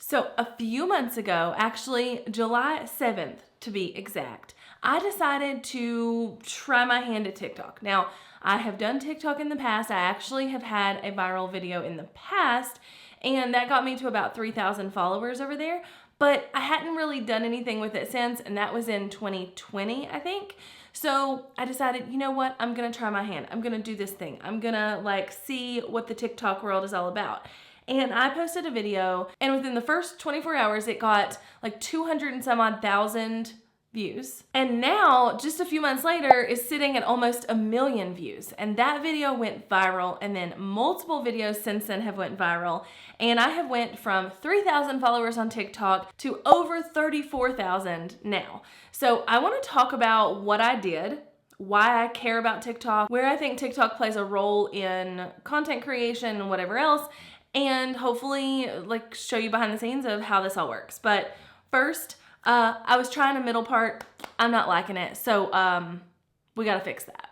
So a few months ago, actually July 7th to be exact, I decided to try my hand at TikTok. Now, I have done TikTok in the past. I actually have had a viral video in the past, and that got me to about 3,000 followers over there, but I hadn't really done anything with it since, and that was in 2020, I think. So I decided, you know what, I'm gonna try my hand. I'm gonna do this thing. I'm gonna see what the TikTok world is all about. And I posted a video, and within the first 24 hours, it got 200 and some odd thousand views. And now, just a few months later, is sitting at almost 1 million views. And that video went viral, and then multiple videos since then have went viral. And I have went from 3,000 followers on TikTok to over 34,000 now. So I want to talk about what I did, why I care about TikTok, where I think TikTok plays a role in content creation and whatever else, and hopefully show you behind the scenes of how this all works. But first, I was trying a middle part. I'm not liking it, so we gotta fix that.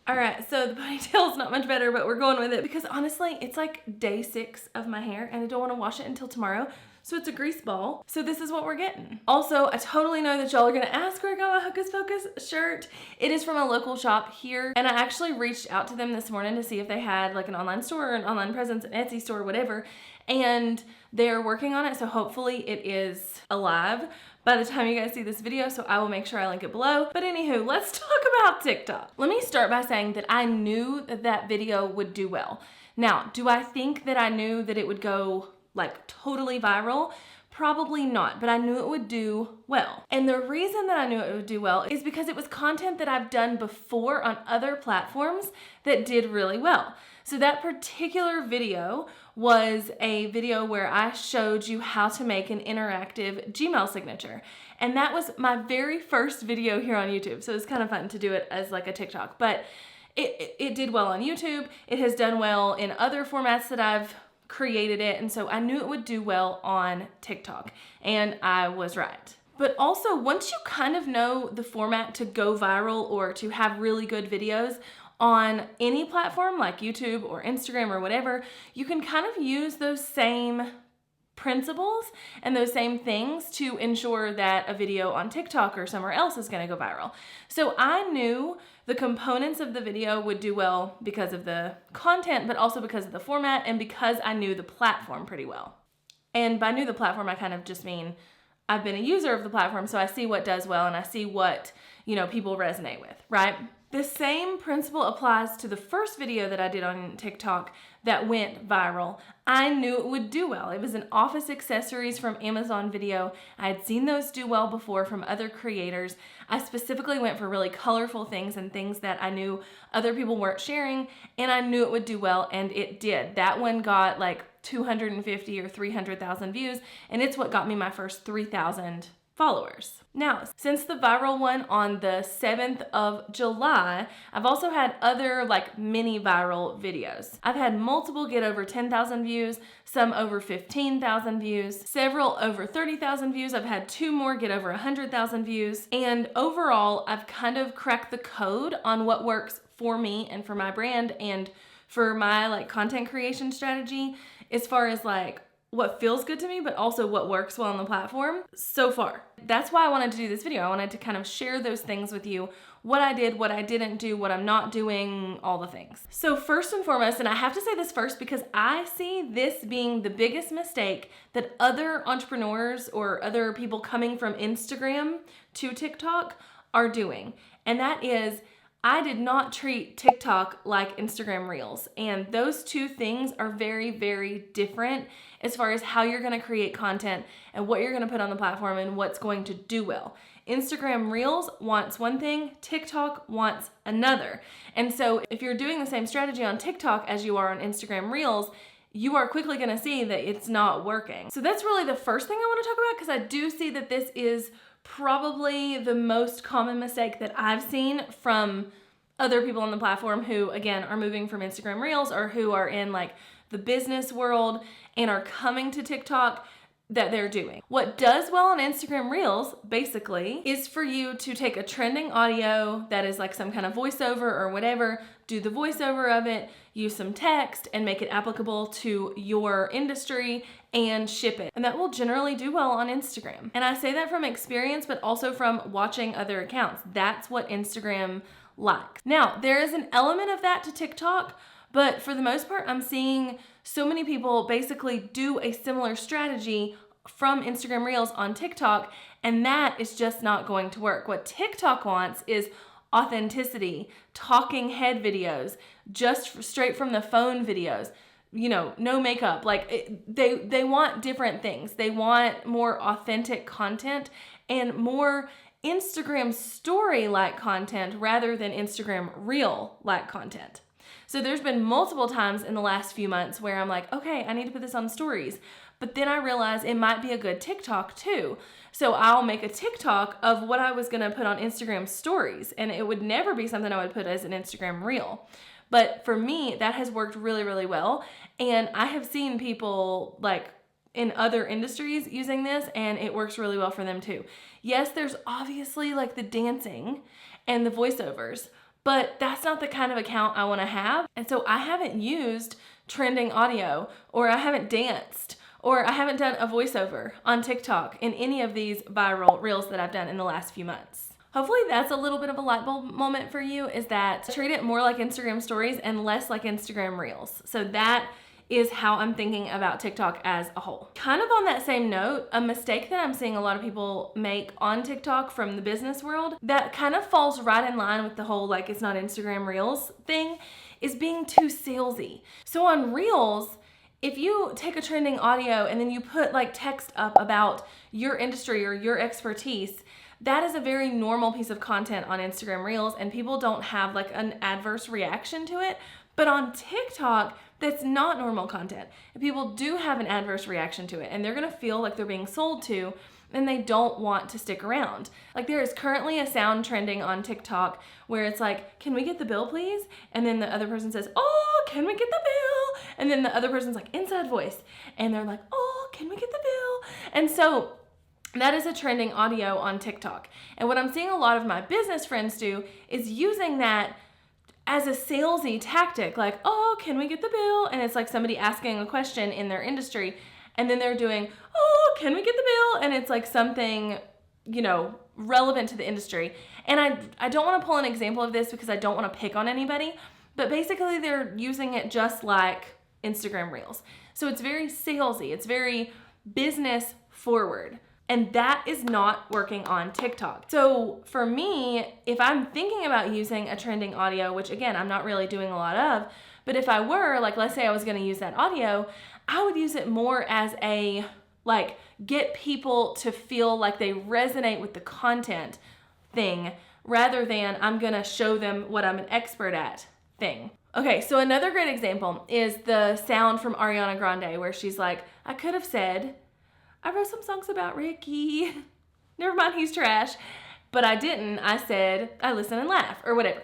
All right, so the ponytail's not much better, but we're going with it because honestly, it's day 6 of my hair and I don't want to wash it until tomorrow. So it's a grease ball. So this is what we're getting. Also, I totally know that y'all are gonna ask where I got my Hocus Pocus shirt. It is from a local shop here. And I actually reached out to them this morning to see if they had an online store or an online presence, an Etsy store, whatever. And they're working on it, so hopefully it is alive by the time you guys see this video, so I will make sure I link it below. But anywho, let's talk about TikTok. Let me start by saying that I knew that that video would do well. Now, do I think that I knew that it would go totally viral? Probably not, but I knew it would do well. And the reason that I knew it would do well is because it was content that I've done before on other platforms that did really well. So that particular video was a video where I showed you how to make an interactive Gmail signature. And that was my very first video here on YouTube. So it was kind of fun to do it as a TikTok, but it did well on YouTube. It has done well in other formats that I've created it, and so I knew it would do well on TikTok, and I was right. But also, once you kind of know the format to go viral or to have really good videos on any platform like YouTube or Instagram or whatever, you can kind of use those same principles and those same things to ensure that a video on TikTok or somewhere else is going to go viral. So I knew the components of the video would do well because of the content, but also because of the format and because I knew the platform pretty well. And by knew the platform, I kind of just mean I've been a user of the platform, so I see what does well and I see what, people resonate with, right? The same principle applies to the first video that I did on TikTok that went viral. I knew it would do well. It was an office accessories from Amazon video. I had seen those do well before from other creators. I specifically went for really colorful things and things that I knew other people weren't sharing, and I knew it would do well, and it did. That one got 250 or 300,000 views, and it's what got me my first 3,000 followers. Now, since the viral one on the 7th of July, I've also had other mini viral videos. I've had multiple get over 10,000 views, some over 15,000 views, several over 30,000 views. I've had 2 more get over 100,000 views. And overall, I've kind of cracked the code on what works for me and for my brand and for my content creation strategy as far as what feels good to me, but also what works well on the platform so far. That's why I wanted to do this video. I wanted to kind of share those things with you, what I did, what I didn't do, what I'm not doing, all the things. So first and foremost, and I have to say this first because I see this being the biggest mistake that other entrepreneurs or other people coming from Instagram to TikTok are doing. And that is, I did not treat TikTok like Instagram Reels, and those two things are very, very different as far as how you're going to create content and what you're going to put on the platform and what's going to do well. Instagram Reels wants one thing, TikTok wants another. And so if you're doing the same strategy on TikTok as you are on Instagram Reels, you are quickly going to see that it's not working. So that's really the first thing I want to talk about, because I do see that this is probably the most common mistake that I've seen from other people on the platform who, again, are moving from Instagram Reels or who are in the business world and are coming to TikTok that they're doing. What does well on Instagram Reels, basically, is for you to take a trending audio that is some kind of voiceover or whatever, do the voiceover of it, use some text, and make it applicable to your industry and ship it. And that will generally do well on Instagram. And I say that from experience, but also from watching other accounts. That's what Instagram likes. Now, there is an element of that to TikTok, but for the most part, I'm seeing so many people basically do a similar strategy from Instagram Reels on TikTok, and that is just not going to work. What TikTok wants is authenticity, talking head videos, just straight from the phone videos, no makeup. They want different things. They want more authentic content and more Instagram story-like content rather than Instagram Reel-like content. So there's been multiple times in the last few months where I'm like, okay, I need to put this on stories. But then I realize it might be a good TikTok too. So I'll make a TikTok of what I was gonna put on Instagram stories, and it would never be something I would put as an Instagram Reel. But for me, that has worked really, really well. And I have seen people in other industries using this, and it works really well for them too. Yes, there's obviously the dancing and the voiceovers, but that's not the kind of account I want to have. And so I haven't used trending audio, or I haven't danced, or I haven't done a voiceover on TikTok in any of these viral reels that I've done in the last few months. Hopefully that's a little bit of a light bulb moment for you, is that treat it more like Instagram stories and less like Instagram Reels. So that is how I'm thinking about TikTok as a whole. Kind of on that same note, a mistake that I'm seeing a lot of people make on TikTok from the business world that kind of falls right in line with the whole it's not Instagram Reels thing is being too salesy. So on Reels, if you take a trending audio and then you put text up about your industry or your expertise, that is a very normal piece of content on Instagram Reels, and people don't have an adverse reaction to it. But on TikTok, that's not normal content. And people do have an adverse reaction to it, and they're gonna feel like they're being sold to, and they don't want to stick around. There is currently a sound trending on TikTok where it's can we get the bill please? And then the other person says, oh, can we get the bill? And then the other person's inside voice, and they're oh, can we get the bill? And so that is a trending audio on TikTok. And what I'm seeing a lot of my business friends do is using that as a salesy tactic, oh, can we get the bill? And it's somebody asking a question in their industry, and then they're doing, oh, can we get the bill? And it's something, relevant to the industry. And I don't want to pull an example of this because I don't want to pick on anybody, but basically they're using it just like Instagram Reels. So it's very salesy, it's very business forward. And that is not working on TikTok. So for me, if I'm thinking about using a trending audio, which again, I'm not really doing a lot of, but if I were, let's say I was gonna use that audio, I would use it more as a, get people to feel like they resonate with the content thing, rather than I'm gonna show them what I'm an expert at thing. Okay, so another great example is the sound from Ariana Grande, where she's I could have said, I wrote some songs about Ricky. Never mind, he's trash. But I didn't. I said, I listen and laugh, or whatever.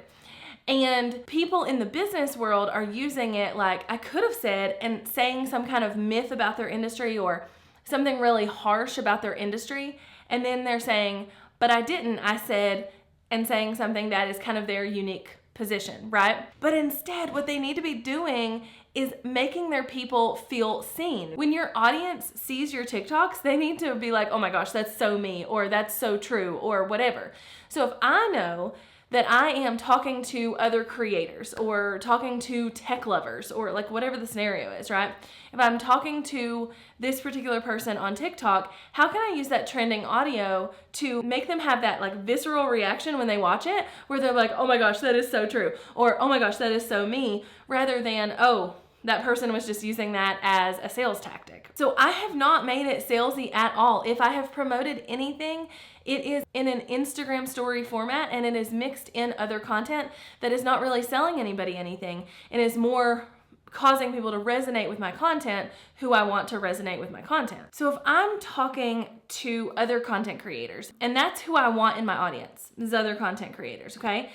And people in the business world are using it I could have said, and saying some kind of myth about their industry or something really harsh about their industry. And then they're saying, but I didn't. I said, and saying something that is kind of their unique position, right? But instead, what they need to be doing is making their people feel seen. When your audience sees your TikToks, they need to be oh my gosh, that's so me, or that's so true, or whatever. So if I know that I am talking to other creators or talking to tech lovers or whatever the scenario is, right? If I'm talking to this particular person on TikTok, how can I use that trending audio to make them have that visceral reaction when they watch it, where they're oh my gosh, that is so true, or oh my gosh, that is so me, rather than, oh, that person was just using that as a sales tactic. So I have not made it salesy at all. If I have promoted anything, it is in an Instagram story format, and it is mixed in other content that is not really selling anybody anything. It is more causing people to resonate with my content who I want to resonate with my content. So if I'm talking to other content creators, and that's who I want in my audience, these other content creators, okay?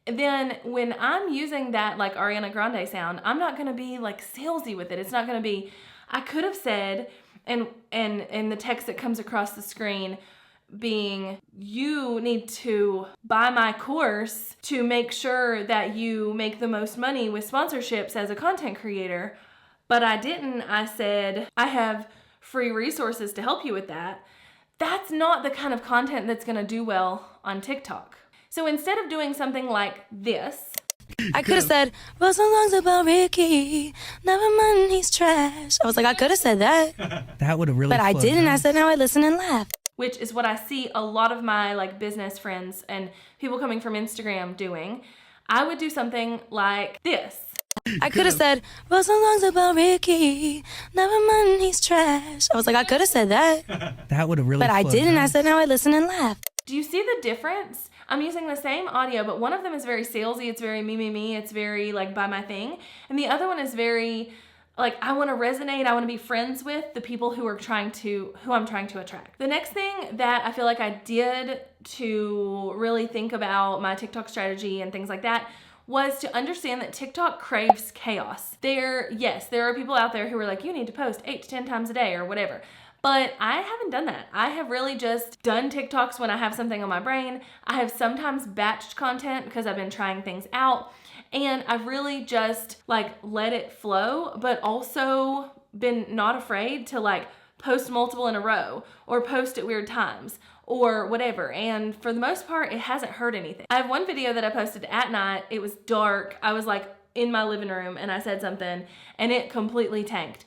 Then when I'm using that Ariana Grande sound, I'm not gonna be salesy with it. It's not gonna be, I could have said, and the text that comes across the screen being, you need to buy my course to make sure that you make the most money with sponsorships as a content creator. But I didn't. I said, I have free resources to help you with that, that's not the kind of content that's gonna do well on TikTok. So instead of doing something like this, I could have said, wrote some songs about Ricky, never mind, he's trash. I was like, I could have said that. That would have really But I didn't. I said, now I listen and laugh. which is what I see a lot of my like business friends and people coming from Instagram doing, I would do something like this. I could have said, wrote some songs about Ricky, never mind, he's trash. I was like, I could have said that. That would have really But I didn't. I said, now I listen and laugh. Do you see the difference? I'm using the same audio, but one of them is very salesy. It's very me. It's very like buy my thing. And the other one is very like, I want to resonate. I want to be friends with the people who I'm trying to attract. The next thing that I feel like I did to really think about my TikTok strategy and things like that was to understand that TikTok craves chaos. There are people out there who are like, you need to post 8 to 10 times a day or whatever. But I haven't done that. I have really just done TikToks when I have something on my brain. I have sometimes batched content because I've been trying things out. And I've really just like let it flow, but also been not afraid to like post multiple in a row or post at weird times or whatever. And for the most part, it hasn't hurt anything. I have one video that I posted at night. It was dark. I was like in my living room and I said something and it completely tanked.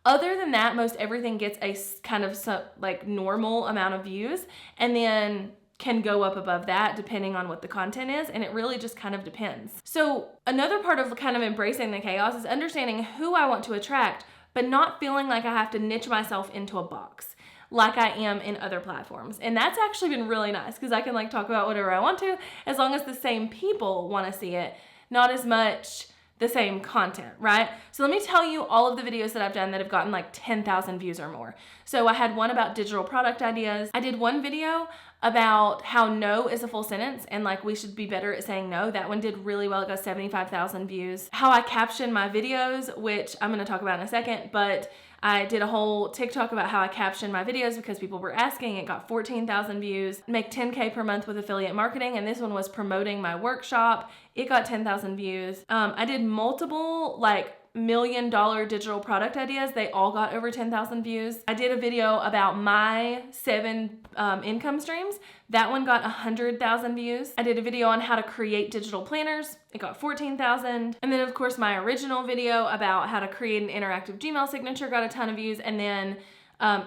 Other than that, most everything gets a kind of like normal amount of views and then can go up above that depending on what the content is, and it really just kind of depends. So another part of kind of embracing the chaos is understanding who I want to attract, but not feeling like I have to niche myself into a box like I am in other platforms. And that's actually been really nice because I can like talk about whatever I want to as long as the same people want to see it, not as much the same content, right? So let me tell you all of the videos that I've done that have gotten like 10,000 views or more. So I had one about digital product ideas. I did one video about how no is a full sentence and like we should be better at saying no. That one did really well. It got 75,000 views. How I caption my videos, which I'm gonna talk about in a second, but I did a whole TikTok about how I caption my videos because people were asking. It got 14,000 views. Make 10K per month with affiliate marketing, and this one was promoting my workshop. It got 10,000 views. I did multiple like $1 million digital product ideas. They all got over 10,000 views. I did a video about my 7 income streams. That one got 100,000 views. I did a video on how to create digital planners. It got 14,000. And then of course my original video about how to create an interactive Gmail signature got a ton of views. And then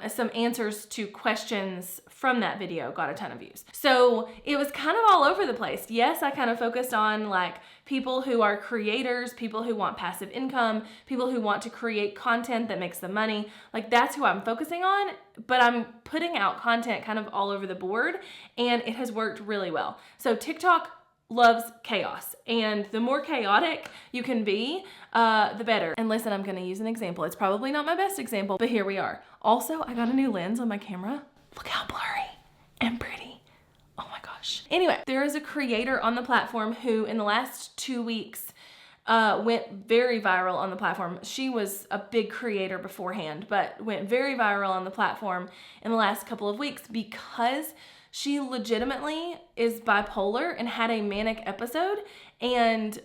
some answers to questions from that video got a ton of views. So it was kind of all over the place. Yes, I kind of focused on like people who are creators, people who want passive income, people who want to create content that makes them money. Like that's who I'm focusing on, but I'm putting out content kind of all over the board and it has worked really well. So TikTok loves chaos, and the more chaotic you can be, the better. And listen, I'm gonna use an example. It's probably not my best example, but here we are. Also, I got a new lens on my camera. Look how blurry and pretty. Oh my gosh. Anyway, there is a creator on the platform who in the last 2 weeks went very viral on the platform. She was a big creator beforehand, but went very viral on the platform in the last couple of weeks because she legitimately is bipolar and had a manic episode and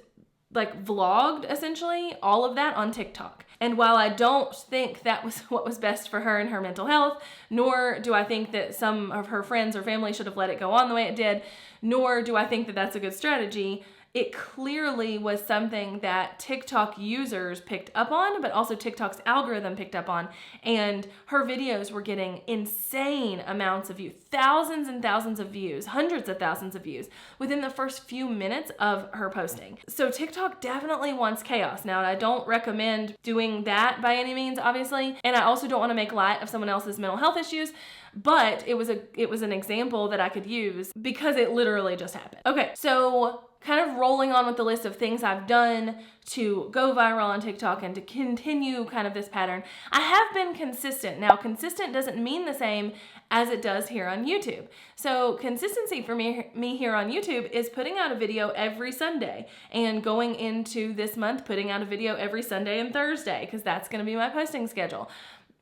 like vlogged essentially all of that on TikTok. And while I don't think that was what was best for her and her mental health, nor do I think that some of her friends or family should have let it go on the way it did, nor do I think that that's a good strategy, it clearly was something that TikTok users picked up on, but also TikTok's algorithm picked up on. And her videos were getting insane amounts of views, thousands and thousands of views, hundreds of thousands of views within the first few minutes of her posting. So TikTok definitely wants chaos. Now, I don't recommend doing that by any means, obviously. And I also don't want to make light of someone else's mental health issues, but it was an example that I could use because it literally just happened. Okay, so kind of rolling on with the list of things I've done to go viral on TikTok and to continue kind of this pattern. I have been consistent. Now, consistent doesn't mean the same as it does here on YouTube. So consistency for me here on YouTube is putting out a video every Sunday and going into this month, putting out a video every Sunday and Thursday because that's going to be my posting schedule.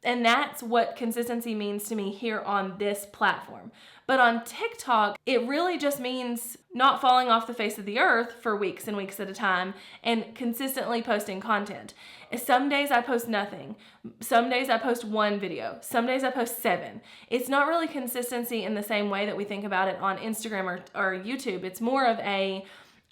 And that's what consistency means to me here on this platform. But on TikTok, it really just means not falling off the face of the earth for weeks and weeks at a time and consistently posting content. Some days I post nothing. Some days I post one video. Some days I post 7. It's not really consistency in the same way that we think about it on Instagram or YouTube. It's more of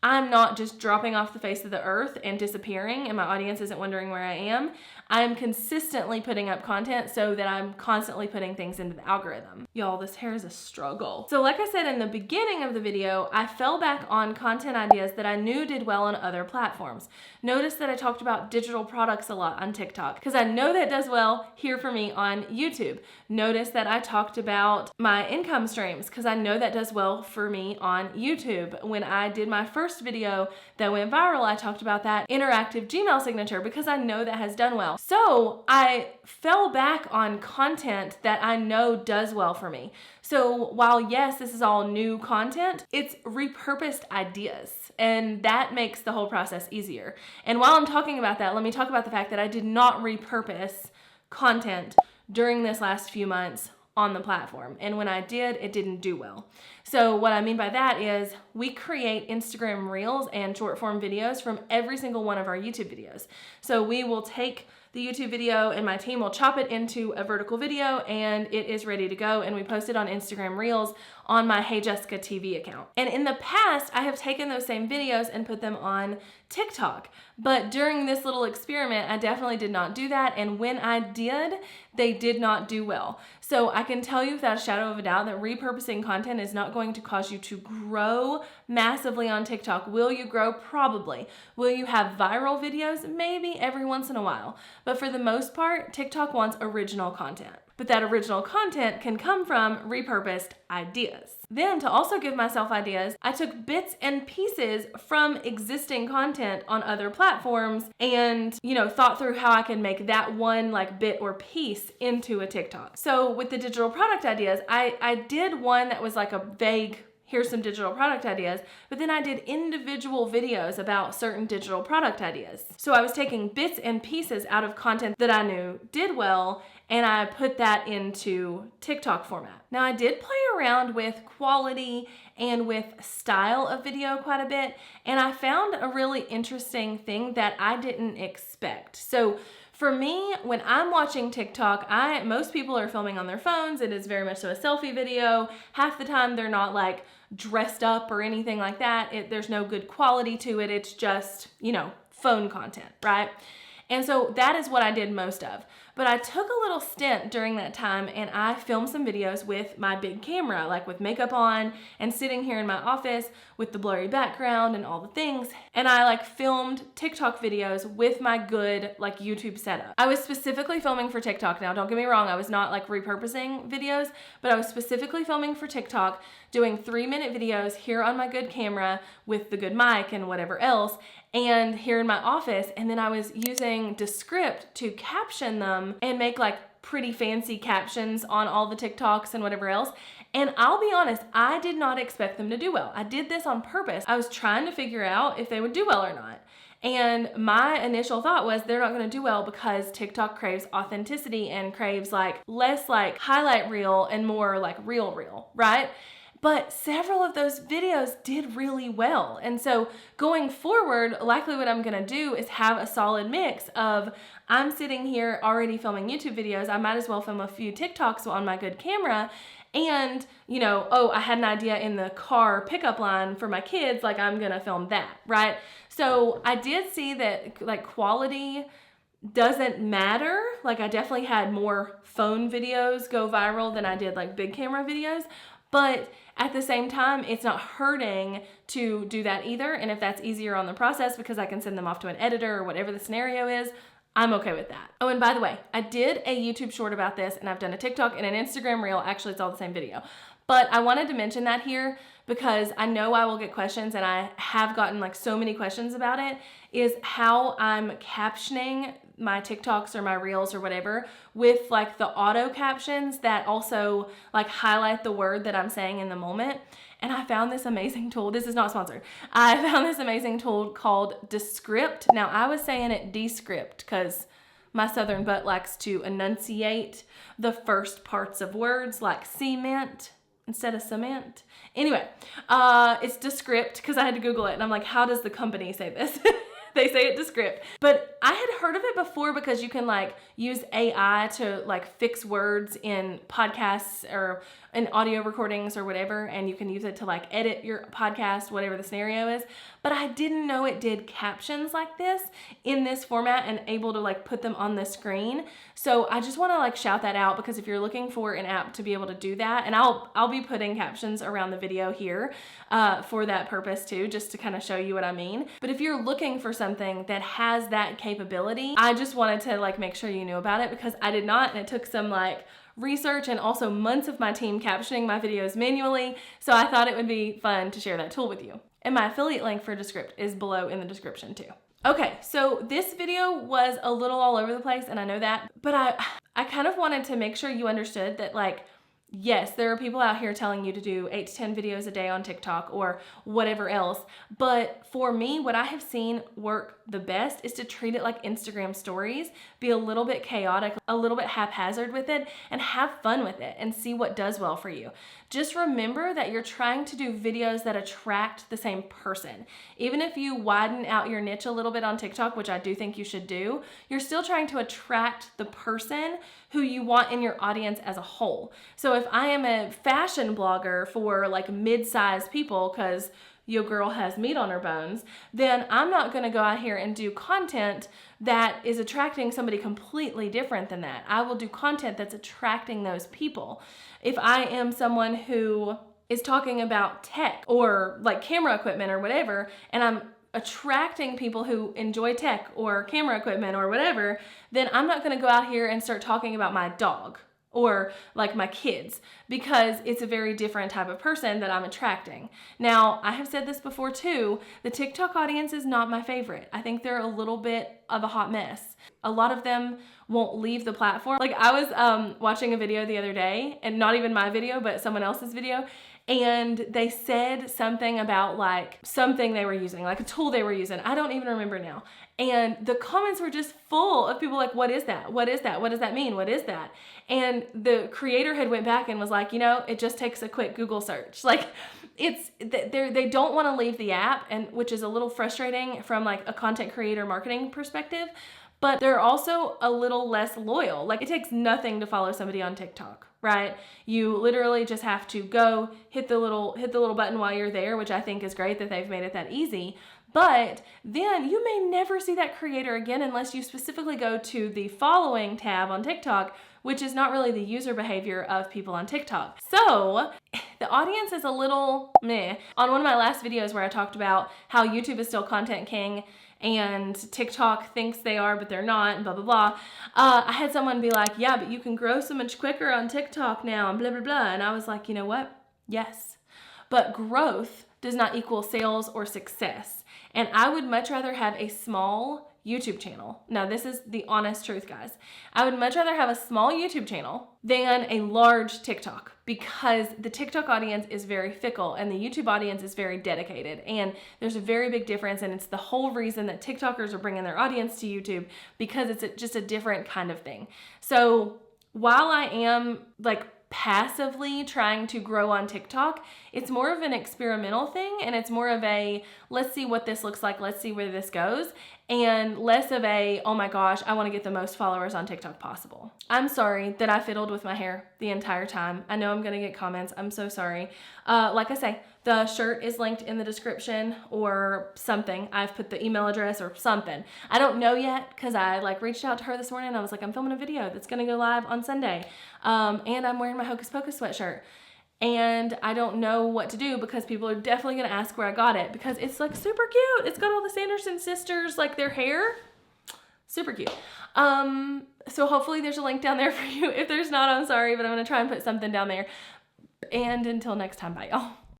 I'm not just dropping off the face of the earth and disappearing and my audience isn't wondering where I am. I'm consistently putting up content so that I'm constantly putting things into the algorithm. Y'all, this hair is a struggle. So like I said in the beginning of the video, I fell back on content ideas that I knew did well on other platforms. Notice that I talked about digital products a lot on TikTok because I know that does well here for me on YouTube. Notice that I talked about my income streams because I know that does well for me on YouTube. When I did my first video that went viral, I talked about that interactive Gmail signature because I know that has done well. So I fell back on content that I know does well for me. So while yes, this is all new content, it's repurposed ideas, and that makes the whole process easier. And while I'm talking about that, let me talk about the fact that I did not repurpose content during this last few months on the platform. And when I did, it didn't do well. So what I mean by that is we create Instagram Reels and short form videos from every single one of our YouTube videos. So we will take the YouTube video and my team will chop it into a vertical video and it is ready to go, and we post it on Instagram Reels on my Hey Jessica TV account. And in the past, I have taken those same videos and put them on TikTok. But during this little experiment, I definitely did not do that. And when I did, they did not do well. So I can tell you without a shadow of a doubt that repurposing content is not going to cause you to grow massively on TikTok. Will you grow? Probably. Will you have viral videos? Maybe every once in a while. But for the most part, TikTok wants original content. But that original content can come from repurposed ideas. Then to also give myself ideas, I took bits and pieces from existing content on other platforms and, thought through how I can make that one bit or piece into a TikTok. So with the digital product ideas, I did one that was like a vague, here's some digital product ideas, but then I did individual videos about certain digital product ideas. So I was taking bits and pieces out of content that I knew did well, and I put that into TikTok format. Now I did play around with quality and with style of video quite a bit, and I found a really interesting thing that I didn't expect. So for me, when I'm watching TikTok, most people are filming on their phones. It is very much so a selfie video. Half the time they're not dressed up or anything like that. There's no good quality to it. It's just, phone content, right? And so that is what I did most of. But I took a little stint during that time and I filmed some videos with my big camera, with makeup on and sitting here in my office with the blurry background and all the things. And I filmed TikTok videos with my good YouTube setup. I was specifically filming for TikTok. Now, don't get me wrong. I was not repurposing videos, but I was specifically filming for TikTok, doing 3-minute videos here on my good camera with the good mic and whatever else, and here in my office. And then I was using Descript to caption them and make pretty fancy captions on all the TikToks and whatever else. And I'll be honest, I did not expect them to do well. I did this on purpose. I was trying to figure out if they would do well or not. And my initial thought was they're not going to do well because TikTok craves authenticity and craves less highlight reel and more real, right? But several of those videos did really well. And so going forward, likely what I'm gonna do is have a solid mix of I'm sitting here already filming YouTube videos. I might as well film a few TikToks on my good camera. And, I had an idea in the car pickup line for my kids, I'm gonna film that, right? So I did see that quality doesn't matter. I definitely had more phone videos go viral than I did big camera videos. But at the same time, it's not hurting to do that either. And if that's easier on the process because I can send them off to an editor or whatever the scenario is, I'm okay with that. Oh, and by the way, I did a YouTube short about this, and I've done a TikTok and an Instagram reel. Actually, it's all the same video. But I wanted to mention that here because I know I will get questions, and I have gotten so many questions about it, is how I'm captioning my TikToks or my reels or whatever with the auto captions that also highlight the word that I'm saying in the moment. And I found this amazing tool. This is not sponsored. I found this amazing tool called Descript. Now I was saying it Descript because my southern butt likes to enunciate the first parts of words like cement instead of cement. Anyway, it's Descript because I had to Google it and I'm like, how does the company say this? They say it Descript. But I had heard of it before because you can like use AI to like fix words in podcasts or in audio recordings or whatever, and you can use it to like edit your podcast, whatever the scenario is. But I didn't know it did captions like this in this format and able to like put them on the screen. So I just want to like shout that out because if you're looking for an app to be able to do that, and I'll be putting captions around the video here for that purpose too, just to kind of show you what I mean. But if you're looking for something that has that capability, I just wanted to like make sure you knew about it because I did not, and it took some like research and also months of my team captioning my videos manually. So I thought it would be fun to share that tool with you. And my affiliate link for Descript is below in the description too. Okay, so this video was a little all over the place and I know that, but I kind of wanted to make sure you understood that like, yes, there are people out here telling you to do 8 to 10 videos a day on TikTok or whatever else. But for me, what I have seen work the best is to treat it like Instagram stories, be a little bit chaotic, a little bit haphazard with it, and have fun with it and see what does well for you. Just remember that you're trying to do videos that attract the same person. Even if you widen out your niche a little bit on TikTok, which I do think you should do, you're still trying to attract the person who you want in your audience as a whole. So if I am a fashion blogger for like mid-sized people, because your girl has meat on her bones, then I'm not gonna go out here and do content that is attracting somebody completely different than that. I will do content that's attracting those people. If I am someone who is talking about tech or like camera equipment or whatever, and I'm attracting people who enjoy tech or camera equipment or whatever, then I'm not gonna go out here and start talking about my dog or like my kids, because it's a very different type of person that I'm attracting. Now, I have said this before too, the TikTok audience is not my favorite. I think they're a little bit of a hot mess. A lot of them won't leave the platform. Like I was watching a video the other day, and not even my video, but someone else's video, and they said something about like something they were using, like a tool they were using. I don't even remember now. And the comments were just full of people like, what is that? What is that? What does that mean? What is that? And the creator had went back and was like, you know, it just takes a quick Google search. Like they don't want to leave the app, and which is a little frustrating from like a content creator marketing perspective. But they're also a little less loyal. Like it takes nothing to follow somebody on TikTok, right? You literally just have to go hit the little button while you're there, which I think is great that they've made it that easy. But then you may never see that creator again unless you specifically go to the following tab on TikTok, which is not really the user behavior of people on TikTok. So the audience is a little meh. On one of my last videos where I talked about how YouTube is still content king and TikTok thinks they are, but they're not, and blah, blah, blah. I had someone be like, yeah, but you can grow so much quicker on TikTok now, and blah, blah, blah. And I was like, you know what? Yes. But growth does not equal sales or success. And I would much rather have a small YouTube channel. Now, this is the honest truth, guys. I would much rather have a small YouTube channel than a large TikTok, because the TikTok audience is very fickle and the YouTube audience is very dedicated. And there's a very big difference, and it's the whole reason that TikTokers are bringing their audience to YouTube, because it's just a different kind of thing. So while I am like passively trying to grow on TikTok, it's more of an experimental thing, and it's more of a, let's see what this looks like, let's see where this goes, and less of a, oh my gosh, I want to get the most followers on TikTok possible. I'm sorry that I fiddled with my hair the entire time. I know I'm going to get comments. I'm so sorry. Like I say, the shirt is linked in the description or something. I've put the email address or something. I don't know yet, because I like reached out to her this morning and I was like, I'm filming a video that's going to go live on Sunday. And I'm wearing my Hocus Pocus sweatshirt. And I don't know what to do, because people are definitely going to ask where I got it, because it's like super cute. It's got all the Sanderson sisters, like their hair. Super cute. So hopefully there's a link down there for you. If there's not, I'm sorry, but I'm going to try and put something down there. And until next time, bye y'all.